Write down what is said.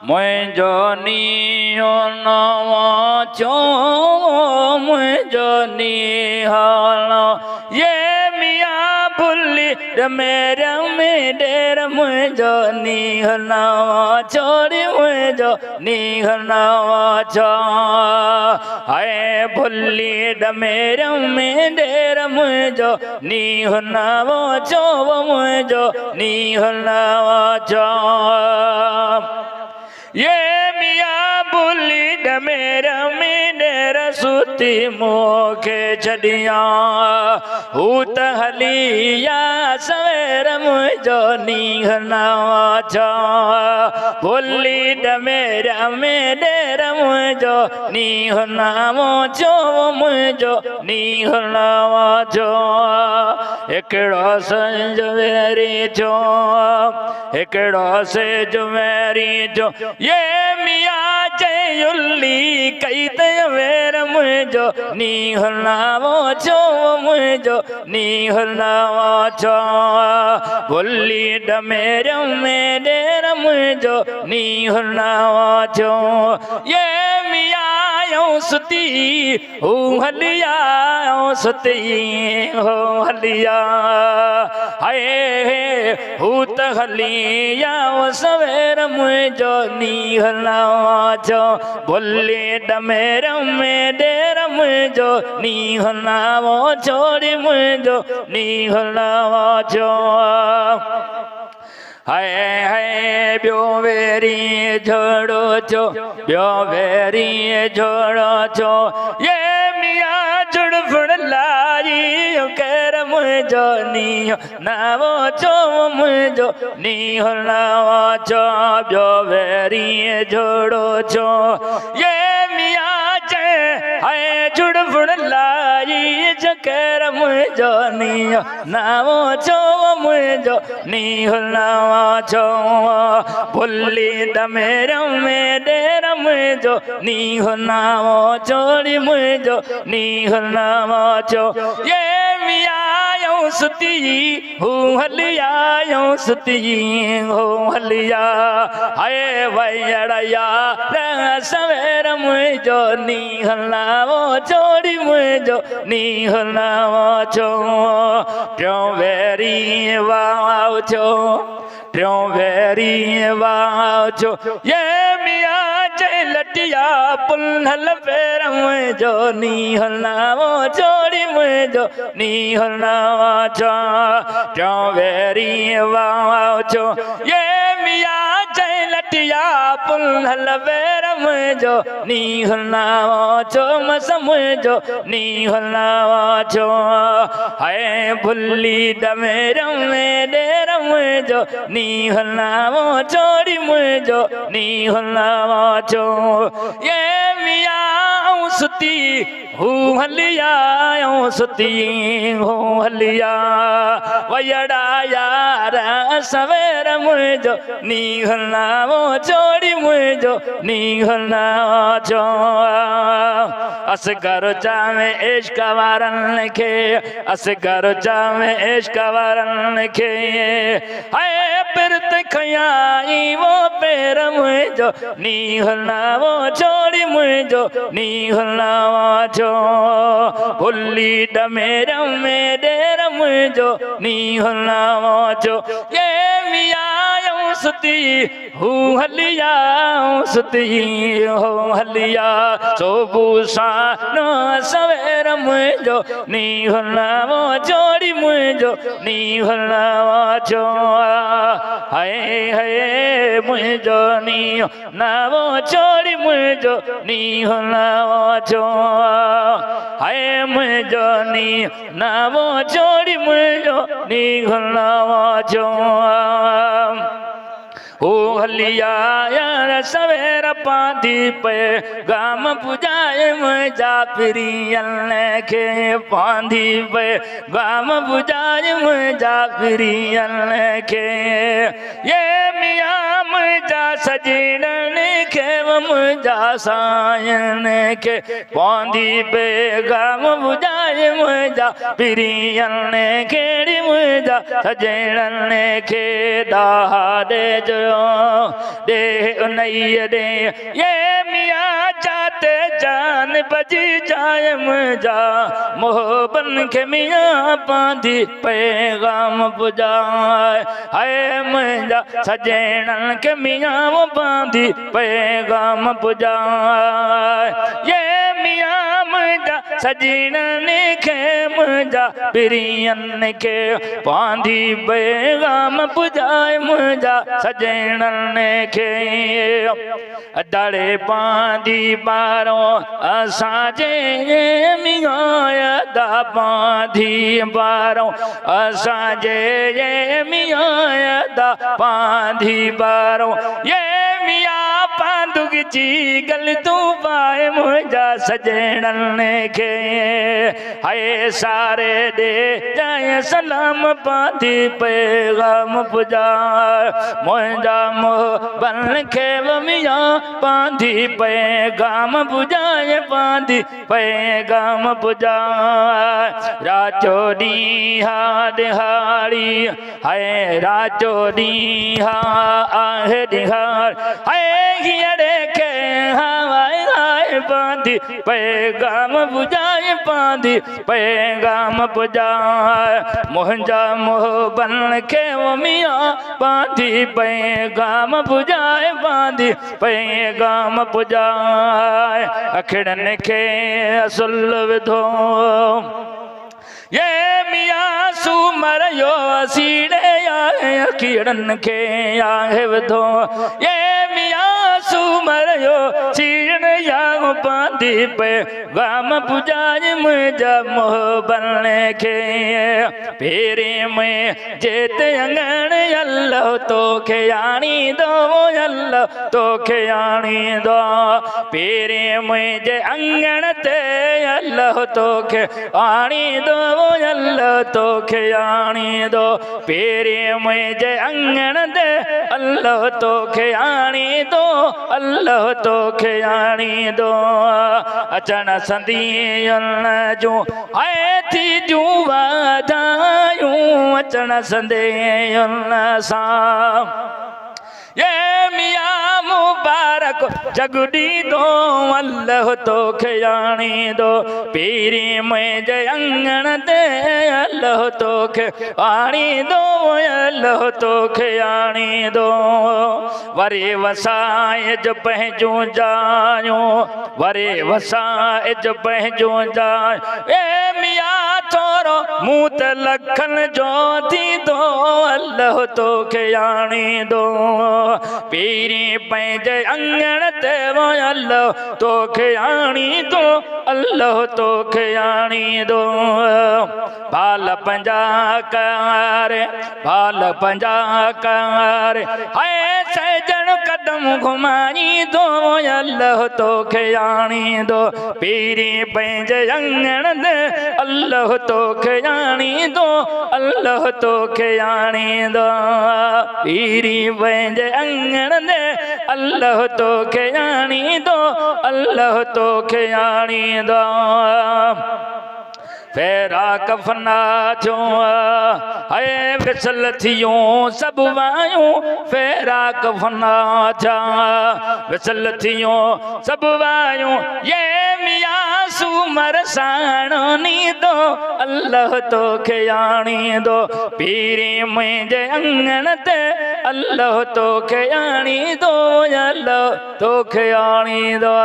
मुझो नीयो नवा चो मुझो निहालो ये मियाँ भुली मेरा मेडेर मुझो निहलावा छोड़ी मुझो निहलावा छो हाय भुली मेरा मेडेर मुझो निहलावा छो मुझो निहलावा छो ये मियाँ भुली मेरा मेरा सुती मोखे छड़िया हूत हलिया सवेर मुझो निहलावा छो भुली मेरा मेरा मुझो निहलावा छो मुझो निहलावा छो एकड़ो संजवेरी छो एकड़ो से जुमेरी छो ये मियाँ जयुल्ली कई तेर मुझो निहलावो छो मुझो निहलावो छो भुली मेरा मेडेर मुझो निहलावो छो ये मियाँ सुती हो हलिया सुती हो हलिया हाय हूत हलिया सवेर मुझो निहलावा छो भुली मेरा मेडेर मुझो निहलावो छोड़ी मुझो निहलावा छो हाय हाय ब्यो वेरी छोड़ो छो ब्यो वेरी छोड़ो छो ये मियाँ जुड़फुड़ लाई कर मुझो निहलावो छो मुझो निहलावा छो ब्यो वेरी छोड़ो छो ये मियाँ हाय जुड़फुड़ लाई कर मुझो निहलावो छो मुझो निहलावा छो भुली मेरा मेडेर मुझो निहलावो छोड़ी मुझो निहलावा छो ये मियाँ सुती हूँ हलिया सुती हो हलिया हाय वैया सवेर मुझो निहलावो छोड़ी मुझो निहलावो छो ट्यो वेरी वाव छो ट्यो वेरी वाव छो ये मियाँ लटिया पुल्हल पेर मुझो निहलावो छोड़ी मुझो निहलावा छो ट्यो वेरी वाव छो ये मियाँ लटिया पुल्हल पेर मुझो निहलावो छो मस मुझो निहलावा छो हाय भुली मेरा मेडेर मुझो निहलावो छोड़ी मुझो निहलावा छो ये मियाँ सुती हूँ हलिया सुती हो हलिया वयड़ा यार सवेर मुझो निहलावो छोड़ी मुझो निहलावा छो असगर चावे इश्क वारन लिखे असगर चावे इश्क वारन लिखे हाय पिरत खयाई वो पेर मुझो निहलावो छोड़ी मुझो निहलावा छो भुली मेरा मेडेर मुझो निहलावो छो ये मियाँ सुती हूँ हलिया सुती हो हलिया सोबूसानो सवेर मुझो निहलावो छोड़ी मुझो निहलावा छो हाय हाय मुझो निहलावो छोड़ी मुझो निहलावा छो हाय मुझो निहलावो छोड़ी मुझो निहलावा छो हो हलिया यार सवेर पांदी पे गाम पुजाए मुझा प्रियन के पांदी पे गाम पुजाए मुझा प्रियन के ये मियां मुंहिंजा सजणन खे मुंहिंजा सायन खे पवंदी पैगाम ॿुधाए मुंहिंजा पिरियन खेड़ी मुंहिंजा सजणन खे ॾाहा ॾिजो ॾे उनईअ ॾे ये मियां जाते जान बजी जाए मुंहिंजा मोहबन खे मियां बांधी पैगाम पुॼाए हाय मुंहिंजा सजणन खे मियां बांधी पैगाम पुॼाए ये मियां मुंहिंजा सजणन खे मुंहिंजा पिरियन खे बांधी पैगाम पुॼाए मुंहिंजा सजणन खे दड़े बांधी बारो असांजे मियां दा बांधी बारो असांजे मियां दा बांधी बारो ये मियां पांदुग जी गल तूं पाए मुंहिंजा सजणन खे हाय सारे ॾे जाए सलाम बांधी पैगाम पुॼाए मुंहिंजा मोहबन खे मियां बांधी पैगाम पुॼाए बांधी पैगाम पुॼाए राचो ॾींहुं दिहाड़ी हाय राचो ॾींहुं आहे दिहाड़ हाय हीअरे खे हाय हाय बांधी पैगाम पुॼाए बांधी पैगाम पुॼाए मुंहिंजा मोहबन खे मियां बांधी पैगाम पुॼाए बांधी पैगाम पुॼाए अखिड़न खे असुल विधो ये मियां सूमर यो सीड़े आए अखिड़न खे आहे विधो ये मियां सूमर यो सीड़े या बांधी पैगाम पुॼाए मुंहिंजा मोहबन खे पेरे में जेते अंगण अल्लाह तोखे आणींदो अल्लाह तोखे आणींदो पेरे में जे अंगण ते अल्लाह तोखे आणींदो अल्लाह तोखे आणींदो पेरे में जे अंगण ते अल्लाह तोखे आणींदो अल्लाह तोखे आणींदो अचण संदियन जूं आए थी जूं वाधायूं अचण संदियन सां ये मियां मुबारक जगड़ी दो अल्लाह तोखे आणींदो पीरी मुंहिंजे अंगण ते अल्लाह तोखे आणींदो अल्लाह तोखे आणींदो वरी वसाए जो पंहिंजूं जायूं वरी वसाए जो पंहिंजूं जायूं ए मियां थोरो मूं त लखन जो थींदो अल्लाह तोखे आणींदो पीरी पंहिंजे अंगण ते अल्लाह तोखे आणींदो अल्लाह तोखे आणींदो बाल पंजा कारे बाल पंजा कारे हाय सजण कदम घुमाईंदो अल्लाह तोखे आणींदो पीरी पंहिंजे अंगण ते अल्लाह तोखे आणींदो अल्लाह तोखे आणींदो पीरी पंहिंजे अंगण ते अल्लाह तोखे आणींदो अल्लाह तोखे आणींदो फेरा कफना थियो हाय विसल थियूं सभु वायूं फेरा कफना थिया विसल थियूं सभु वायूं ये मियां सूमर साणो नींदो अल्लाह तोखे आणींदो पीरी मुंहिंजे अंगण ते अल्लाह तोखे आणींदो अल्लाह तोखे आणींदो।